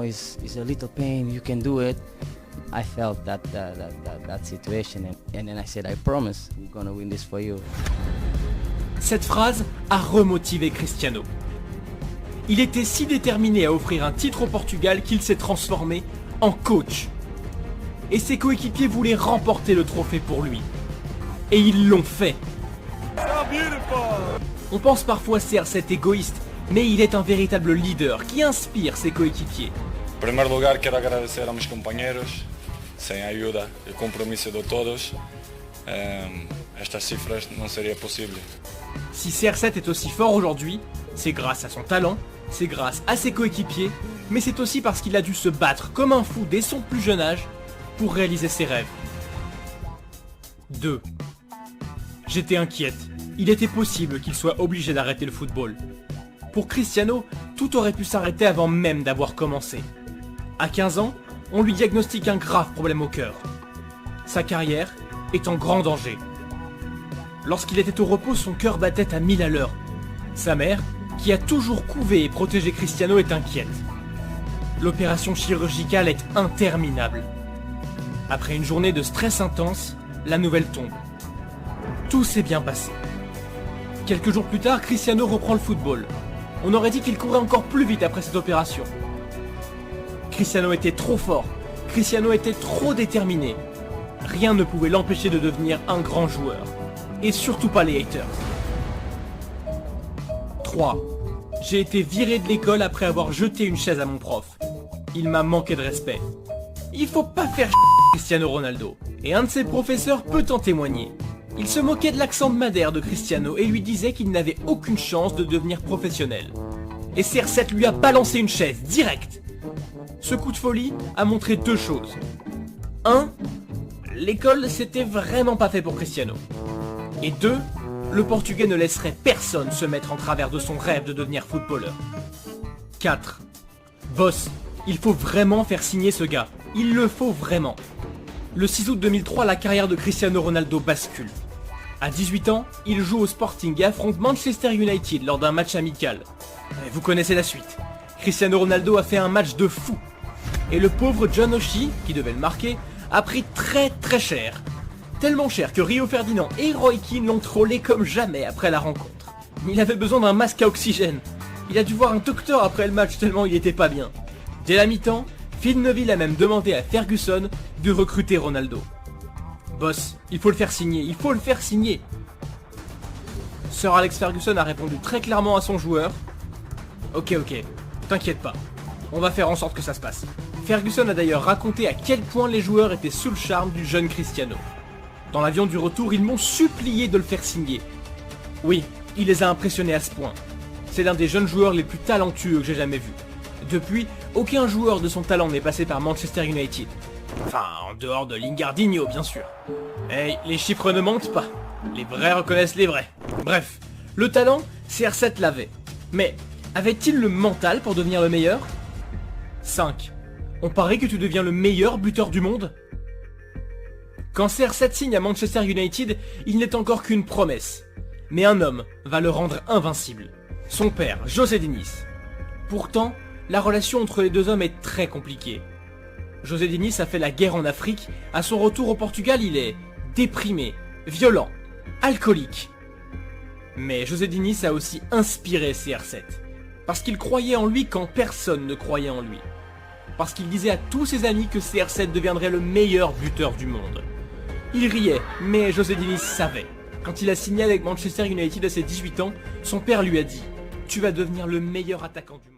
It's a little pain, you can do it. I felt that situation and then I said, I promise we're gonna win this for you. Cette phrase a remotivé Cristiano. Il était si déterminé à offrir un titre au Portugal qu'il s'est transformé en coach. Et ses coéquipiers voulaient remporter le trophée pour lui. Et ils l'ont fait. On pense parfois CR7 égoïste, mais il est un véritable leader qui inspire ses coéquipiers. En primeiro lugar, quero agradecer a meus companheiros. Sem a ajuda e o compromisso de todos, estas cifras não seria possível. Si CR7 est aussi fort aujourd'hui, c'est grâce à son talent, c'est grâce à ses coéquipiers, mais c'est aussi parce qu'il a dû se battre comme un fou dès son plus jeune âge pour réaliser ses rêves. 2. J'étais inquiète. Il était possible qu'il soit obligé d'arrêter le football. Pour Cristiano, tout aurait pu s'arrêter avant même d'avoir commencé. À 15 ans, on lui diagnostique un grave problème au cœur. Sa carrière est en grand danger. Lorsqu'il était au repos, son cœur battait à 1000 à l'heure. Sa mère, qui a toujours couvé et protégé Cristiano, est inquiète. L'opération chirurgicale est interminable. Après une journée de stress intense, la nouvelle tombe. Tout s'est bien passé. Quelques jours plus tard, Cristiano reprend le football. On aurait dit qu'il courait encore plus vite après cette opération. Cristiano était trop fort. Cristiano était trop déterminé. Rien ne pouvait l'empêcher de devenir un grand joueur. Et surtout pas les haters. 3. J'ai été viré de l'école après avoir jeté une chaise à mon prof. Il m'a manqué de respect. Il faut pas faire Cristiano Ronaldo. Et un de ses professeurs peut en témoigner. Il se moquait de l'accent de Madère de Cristiano et lui disait qu'il n'avait aucune chance de devenir professionnel. Et CR7 lui a balancé une chaise, direct. Ce coup de folie a montré deux choses. 1. L'école c'était vraiment pas fait pour Cristiano. Et 2. Le Portugais ne laisserait personne se mettre en travers de son rêve de devenir footballeur. 4. Boss, il faut vraiment faire signer ce gars. Il le faut vraiment. Le 6 août 2003, la carrière de Cristiano Ronaldo bascule. À 18 ans, il joue au Sporting et affronte Manchester United lors d'un match amical. Et vous connaissez la suite. Cristiano Ronaldo a fait un match de fou. Et le pauvre John O'Shea, qui devait le marquer, a pris très cher. Tellement cher que Rio Ferdinand et Roy Keane l'ont trollé comme jamais après la rencontre. Il avait besoin d'un masque à oxygène. Il a dû voir un docteur après le match tellement il était pas bien. Dès la mi-temps, Phil Neville a même demandé à Ferguson de recruter Ronaldo. Boss, il faut le faire signer, il faut le faire signer. Sir Alex Ferguson a répondu très clairement à son joueur. Ok, t'inquiète pas, on va faire en sorte que ça se passe. Ferguson a d'ailleurs raconté à quel point les joueurs étaient sous le charme du jeune Cristiano. Dans l'avion du retour, ils m'ont supplié de le faire signer. Oui, il les a impressionnés à ce point. C'est l'un des jeunes joueurs les plus talentueux que j'ai jamais vu. Depuis, aucun joueur de son talent n'est passé par Manchester United. Enfin, en dehors de Lingardinho, bien sûr. Et les chiffres ne mentent pas. Les vrais reconnaissent les vrais. Bref, le talent, CR7 l'avait. Mais, avait-il le mental pour devenir le meilleur ? 5. On parie que tu deviens le meilleur buteur du monde ? Quand CR7 signe à Manchester United, il n'est encore qu'une promesse. Mais un homme va le rendre invincible. Son père, José Diniz. Pourtant, la relation entre les deux hommes est très compliquée. José Diniz a fait la guerre en Afrique. À son retour au Portugal, il est déprimé, violent, alcoolique. Mais José Diniz a aussi inspiré CR7. Parce qu'il croyait en lui quand personne ne croyait en lui. Parce qu'il disait à tous ses amis que CR7 deviendrait le meilleur buteur du monde. Il riait, mais José Diniz savait. Quand il a signé avec Manchester United à ses 18 ans, son père lui a dit « Tu vas devenir le meilleur attaquant du monde ».